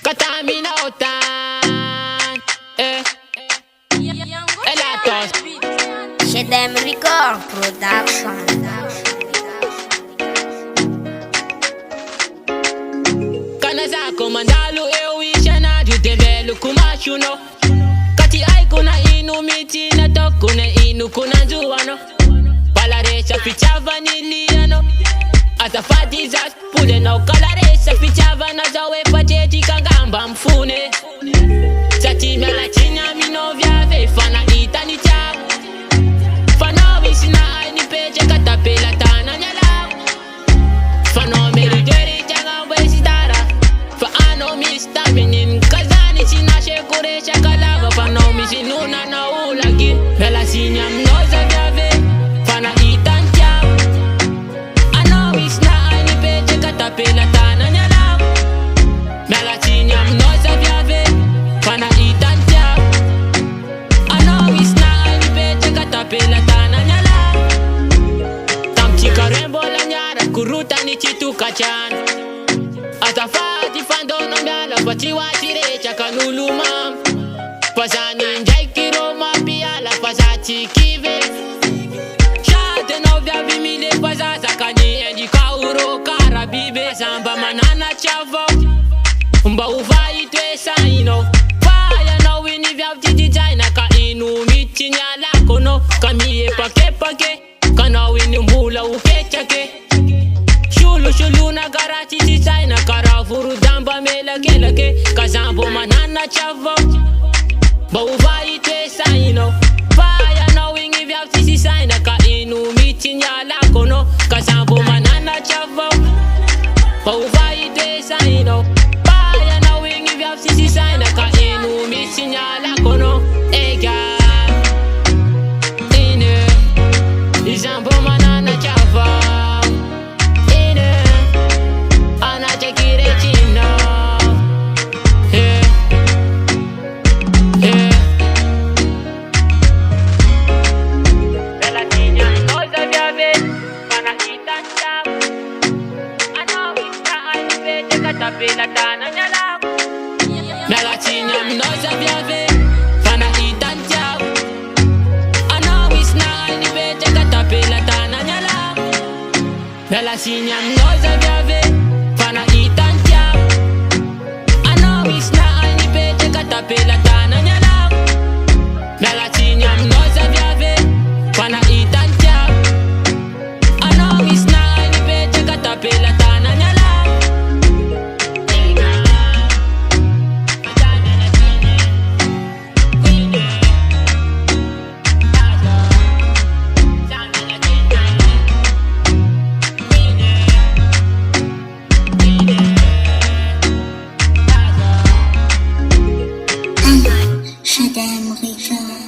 Katamina Otan. Elatos. Shedem Record Production. Kanaza komandalo ewisha jutebelu kumashuno. Kati ai kuna inu miti na tokuna inu kuna zuwano. Palaresha ficha vaniliano. Atafati zas pule no kalaresha ficha vana zawe pacheti kangamba mfune. Sati mela chinya mino vyave fana itani chabu. Fana wisina ai ni peche katapela tana nyala. Fana merideri changa wesitara. Fa ano mista minin kazani china shekure shakalava. Fana misinuna na ulagin. Mela sinya mnoza vyave fana itan chabu. Ano wisina ai ni peche katapela tana nyala. Mela chinya mnoza vyave fana itan chabu. Ano wisina ai ni peche katapela tana nyala. Tamchika rembo la nyara kuruta ni chitu kachan. Atafati fandono myala pachi wachirecha kanuluma. Pasani njai kiroma piala pasachi kive. Shate no vya vimile pasasa kani endi kauro karabibe. Samba manana chavo mba uvai twesa ino. Faya no wini vya vtiti china ka inu michi nyala kono. Kamiye pake pake kana wini mbula ukechake. Shulu na garachi china karafuru damba melake lake. Kazambo manana chavo ba uvai twesa ino. Faya no wini vya vtiti china ka inu michi nyala kono. Kazambo manana chavo ba uvai twesa ino. Faya no wini vya vtiti china ka inu michi nyala kono. Ega Izambo manana chava ine ana chekire chino Bella niña cosa viave pana itan chap ana wista ai vete katapela tana nyala Bella niña cosa viave pana itan chap ana wista ai vete katapela tana nyala Bella niña cosa viave pana itan chap ana wista ai vete katapela tana nyala Bella niña cosa viave pana itan chap ana wista ai vete katapela tana nyala Shedem Record.